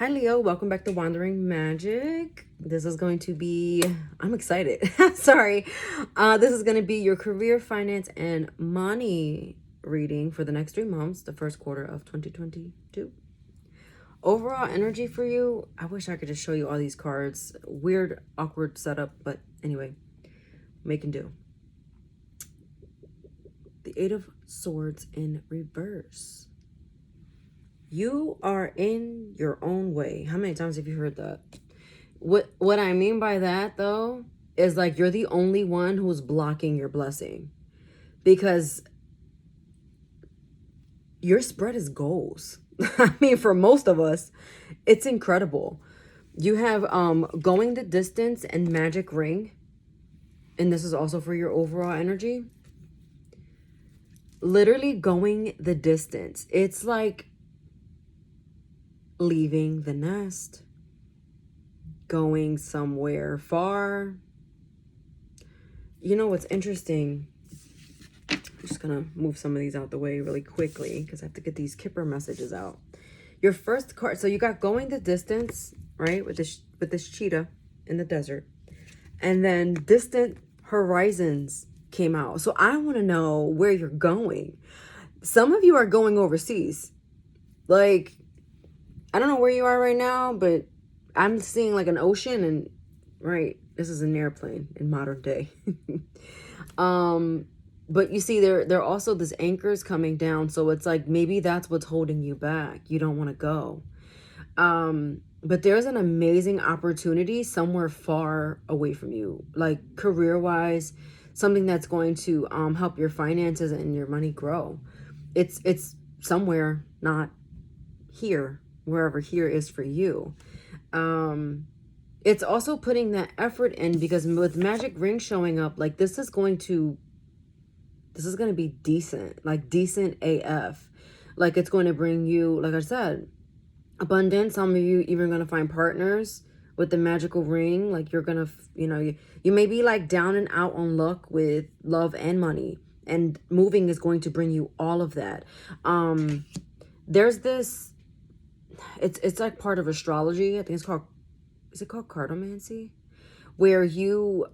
Hi Leo, welcome back to Wandering Magic. This is going to be, I'm excited. Sorry. This is going to be your career, finance, and money reading for the next 3 months, the first quarter of 2022. Overall energy for you, I wish I could just show you all these cards. Weird, awkward setup, but anyway, make do. The Eight of Swords in reverse. You are in your own way. How many times have you heard that? What I mean by that though is like you're the only one who's blocking your blessing, because your spread is goals. I mean, for most of us, it's incredible. You have going the distance and magic ring, and this is also for your overall energy. Literally going the distance. It's like leaving the nest, going somewhere far. You know what's interesting? I'm just gonna move some of these out the way really quickly because I have to get these Kipper messages out. Your first card, so you got going the distance, right? With this cheetah in the desert. And then distant horizons came out. So I want to know where you're going. Some of you are going overseas. Like, I don't know where you are right now, but I'm seeing like an ocean and, right, this is an airplane in modern day. But you see there also this anchors coming down. So it's like, maybe that's what's holding you back. You don't want to go. But there's an amazing opportunity somewhere far away from you, like career-wise, something that's going to help your finances and your money grow. It's somewhere, not here, wherever here is for you. It's also putting that effort in, because with magic ring showing up, like this is going to be decent, like decent AF. Like it's going to bring you, like I said, abundance. Some of you even going to find partners with the magical ring. Like you're going to, you may be like down and out on luck with love and money, and moving is going to bring you all of that. There's this, it's like part of astrology. I think it's called, is it called cartomancy? Where you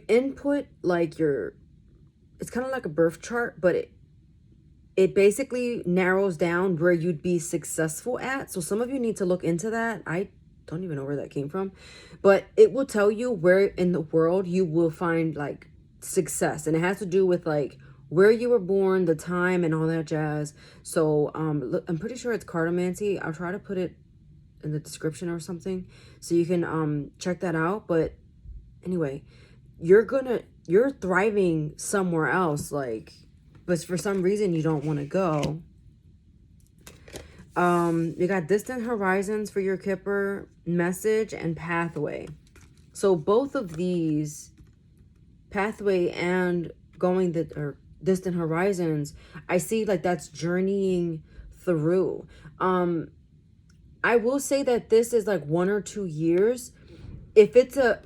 input like it's kind of like a birth chart, but it basically narrows down where you'd be successful at. So some of you need to look into that. I don't even know where that came from, but it will tell you where in the world you will find like success. And it has to do with like where you were born, the time, and all that jazz. So I'm pretty sure it's cartomancy. I'll try to put it in the description or something so you can check that out. But anyway, you're thriving somewhere else, like, but for some reason you don't want to go. You got distant horizons for your Kipper, message, and pathway. So both of these, pathway and going or distant horizons, I see like that's journeying through. I will say that this is like 1 or 2 years. If it's a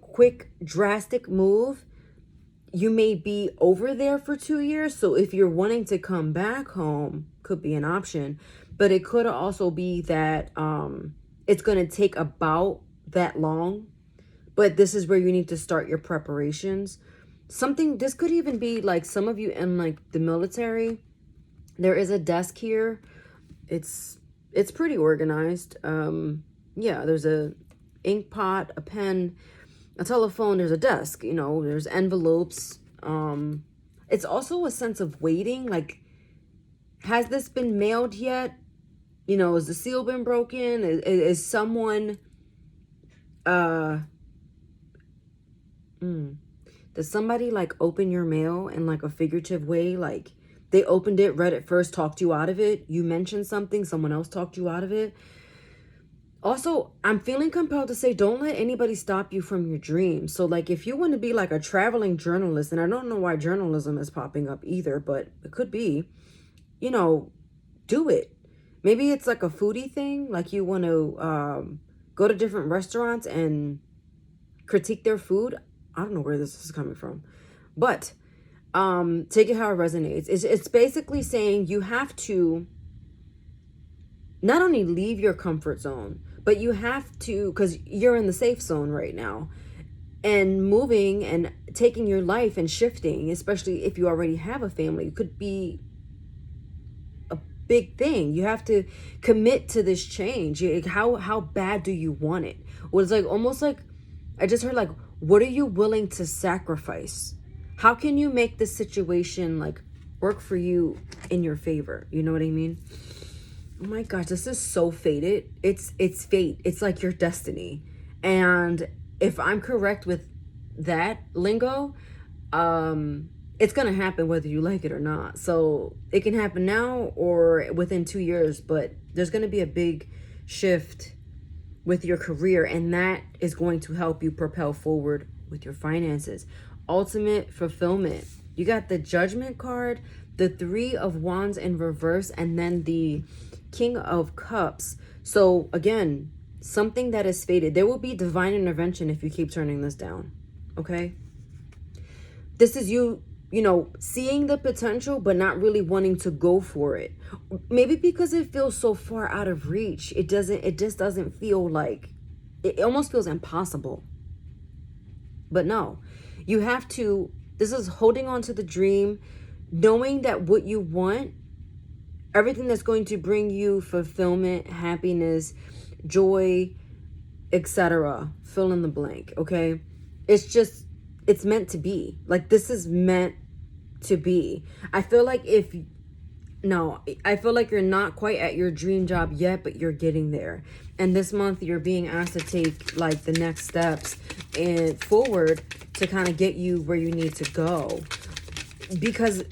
quick drastic move, you may be over there for 2 years. So if you're wanting to come back home, could be an option. But it could also be that it's going to take about that long. But this is where you need to start your preparations. This could even be like some of you in like the military. There is a desk here. It's pretty organized. Yeah, there's a ink pot, a pen, a telephone, there's a desk, there's envelopes. It's also a sense of waiting, like, has this been mailed yet? Has the seal been broken? Is someone does somebody like open your mail in like a figurative way? Like they opened it, read it first, talked you out of it. You mentioned something, someone else talked you out of it. Also, I'm feeling compelled to say, don't let anybody stop you from your dreams. So like if you want to be like a traveling journalist, and I don't know why journalism is popping up either, but it could be, do it. Maybe it's like a foodie thing. Like you want to go to different restaurants and critique their food. I don't know where this is coming from, but take it how it resonates. It's basically saying you have to not only leave your comfort zone, but you have to, because you're in the safe zone right now, and moving and taking your life and shifting, especially if you already have a family, could be a big thing. You have to commit to this change. How bad do you want it? Well, it's like almost like I just heard, like, what are you willing to sacrifice? How can you make this situation like work for you in your favor? You know what I mean? Oh my gosh, this is so fated. It's fate. It's like your destiny. And if I'm correct with that lingo, it's gonna happen whether you like it or not. So it can happen now or within 2 years, but there's gonna be a big shift with your career, and that is going to help you propel forward with your finances. Ultimate fulfillment. You got the Judgment card, the Three of Wands in reverse, and then the King of Cups. So again, something that is fated. There will be divine intervention if you keep turning this down. Okay? This is you know, seeing the potential but not really wanting to go for it. Maybe because it feels so far out of reach. It just doesn't feel like, it almost feels impossible. But no, you have to, this is holding on to the dream, knowing that what you want, everything that's going to bring you fulfillment, happiness, joy, etc. Fill in the blank, okay? It's meant to be. Like, this is meant to be. I feel like I feel like you're not quite at your dream job yet, but you're getting there. And this month you're being asked to take like the next steps and forward to kind of get you where you need to go. Because,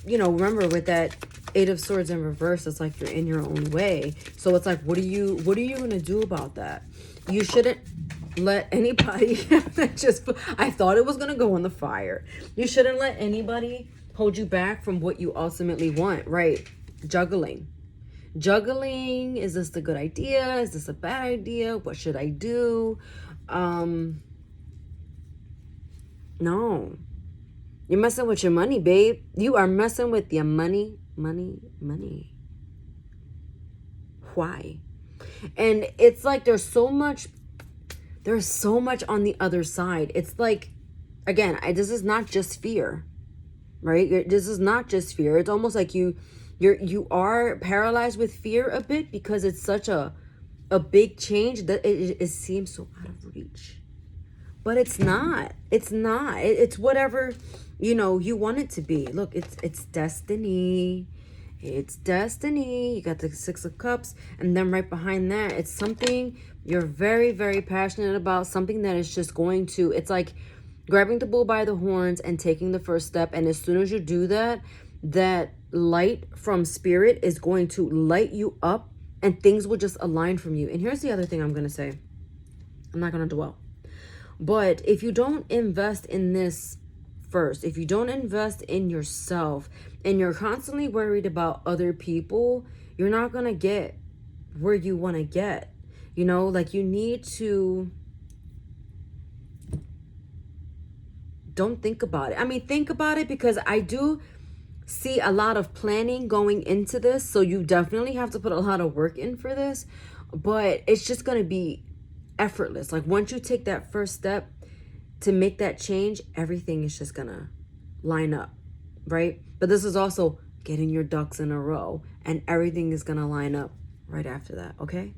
you know, remember with that Eight of Swords in reverse, it's like you're in your own way. So it's like, what are you going to do about that? You shouldn't let anybody I thought it was going to go in the fire. You shouldn't let anybody hold you back from what you ultimately want, right? Juggling. Is this a good idea? Is this a bad idea? What should I do? No. You're messing with your money, babe. You are messing with your money. Why? And it's like there's so much on the other side. It's like, again, this is not just fear, right? This is not just fear. It's almost like you are paralyzed with fear a bit because it's such a big change that it seems so out of reach. But it's not. It's whatever, you know, you want it to be. Look, it's destiny. It's destiny. You got the Six of Cups, and then right behind that, it's something you're very, very passionate about, something that is just going to, it's like grabbing the bull by the horns and taking the first step. And as soon as you do that, that light from spirit is going to light you up and things will just align from you. And here's the other thing I'm going to say. I'm not going to dwell. But if you don't invest in this first, if you don't invest in yourself and you're constantly worried about other people, you're not going to get where you want to get. You know, like you need to, don't think about it. I mean, think about it because I do see a lot of planning going into this. So you definitely have to put a lot of work in for this, but it's just going to be effortless. Like once you take that first step to make that change, everything is just gonna line up, right? But this is also getting your ducks in a row and everything is gonna line up right after that, okay?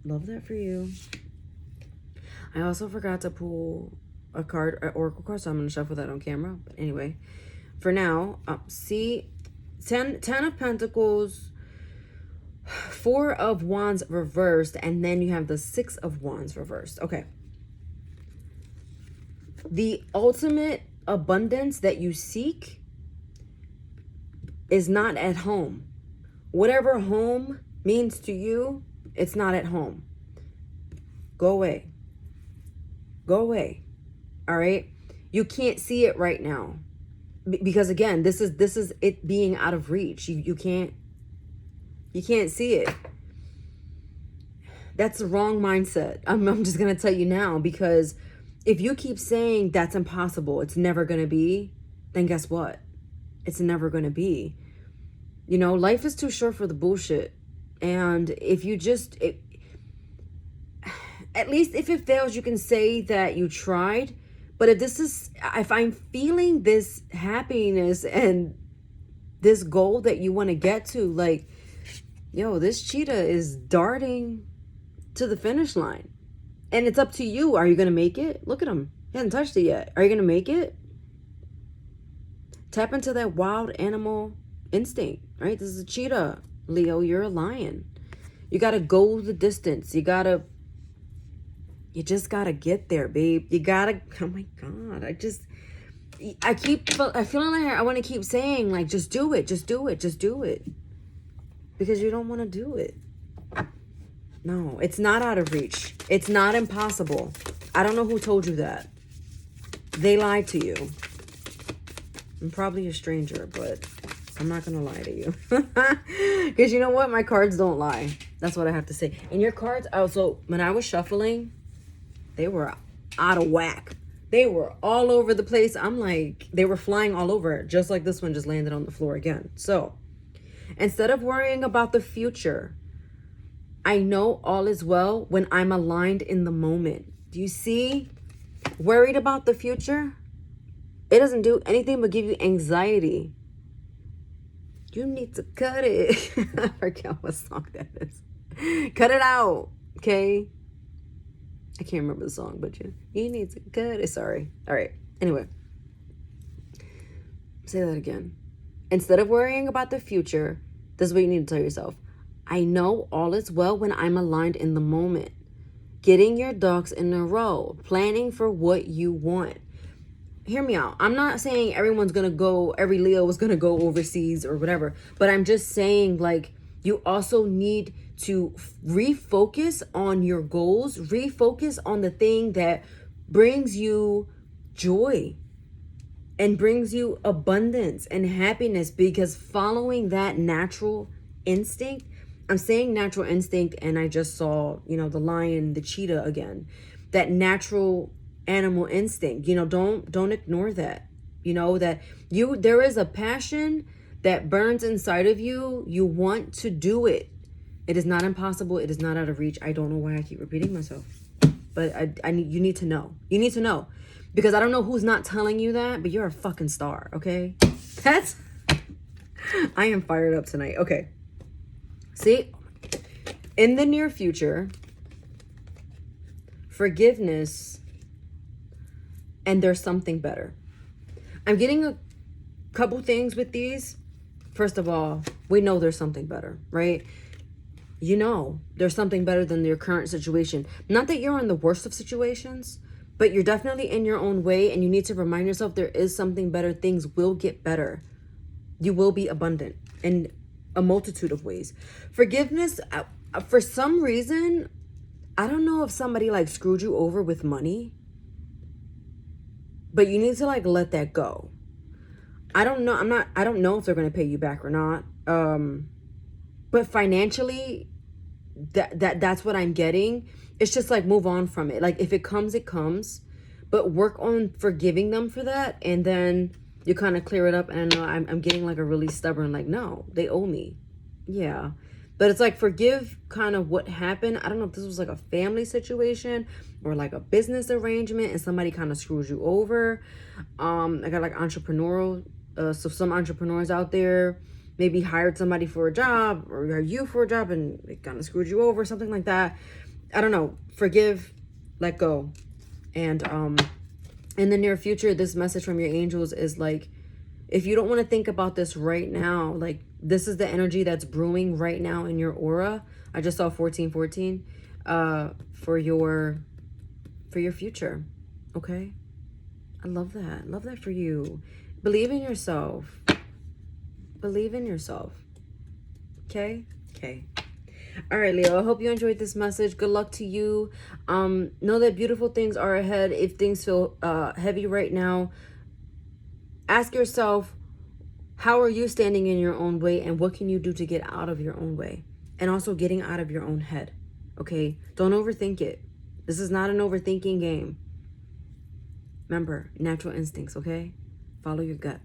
Love that for you. I also forgot to pull a card, an oracle card, so I'm gonna shuffle that on camera. But anyway, for now, see, 10 of Pentacles, 4 of Wands reversed, and then you have the 6 of Wands reversed. Okay. The ultimate abundance that you seek is not at home. Whatever home means to you, it's not at home. Go away. Go away. All right? You can't see it right now. Because again, this is it being out of reach. You can't see it. That's the wrong mindset. I'm just going to tell you now, because if you keep saying that's impossible, it's never going to be, then guess what? It's never going to be. You know, life is too short for the bullshit. And if you just, at least if it fails, you can say that you tried. But if I'm feeling this happiness and this goal that you want to get to, like, yo, this cheetah is darting to the finish line. And it's up to you. Are you going to make it? Look at him. He hasn't touched it yet. Are you going to make it? Tap into that wild animal instinct, right? This is a cheetah. Leo, you're a lion. You got to go the distance. You just got to get there, babe. You got to, oh my God. I feeling like I want to keep saying, like, just do it. Just do it. Just do it. Because you don't want to do it. No, it's not out of reach. It's not impossible. I don't know who told you that. They lied to you. I'm probably a stranger, but I'm not going to lie to you. Because you know what? My cards don't lie. That's what I have to say. And your cards, also, when I was shuffling, they were out of whack. They were all over the place. I'm like, they were flying all over. Just like this one just landed on the floor again. So, instead of worrying about the future, I know all is well when I'm aligned in the moment. Do you see? Worried about the future? It doesn't do anything but give you anxiety. You need to cut it. I forget what song that is. Cut it out, okay? I can't remember the song, but you need to cut it. Sorry. All right. Anyway. Say that again. Instead of worrying about the future, this is what you need to tell yourself. I know all is well when I'm aligned in the moment. Getting your ducks in a row. Planning for what you want. Hear me out. I'm not saying every Leo is going to go overseas or whatever. But I'm just saying, like, you also need to refocus on your goals. Refocus on the thing that brings you joy and brings you abundance and happiness. Because following that natural instinct, I'm saying natural instinct, and I just saw, the lion, the cheetah again. That natural animal instinct, don't ignore that. There is a passion that burns inside of you. You want to do it. It is not impossible. It is not out of reach. I don't know why I keep repeating myself, but you need to know. You need to know, because I don't know who's not telling you that, but you're a fucking star. Okay. I am fired up tonight. Okay. See, in the near future, forgiveness, and there's something better. I'm getting a couple things with these. First of all, we know there's something better, right? There's something better than your current situation. Not that you're in the worst of situations, but you're definitely in your own way, and you need to remind yourself there is something better. Things will get better. You will be abundant in a multitude of ways. Forgiveness, for some reason, I don't know if somebody like screwed you over with money, but you need to like let that go. I don't know if they're going to pay you back or not. But financially, that's what I'm getting. It's just like, move on from it. Like, if it comes, it comes, but work on forgiving them for that. And then you kind of clear it up. And I know I'm getting like a really stubborn, like, no, they owe me. Yeah. But it's like, forgive kind of what happened. I don't know if this was like a family situation or like a business arrangement and somebody kind of screws you over. I got like entrepreneurial. So some entrepreneurs out there maybe hired somebody for a job or hired you for a job and it kind of screwed you over, something like that. I don't know. Forgive, let go. And in the near future, this message from your angels is like, if you don't want to think about this right now, like, this is the energy that's brewing right now in your aura. I just saw 1414 for your future. Okay? I love that. Love that for you. Believe in yourself. Believe in yourself. Okay? Okay. All right, Leo, I hope you enjoyed this message. Good luck to you. Know that beautiful things are ahead. If things feel heavy right now, ask yourself, how are you standing in your own way, and what can you do to get out of your own way? And also getting out of your own head. Okay? Don't overthink it. This is not an overthinking game. Remember, natural instincts, okay? Follow your gut.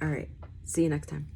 All right. See you next time.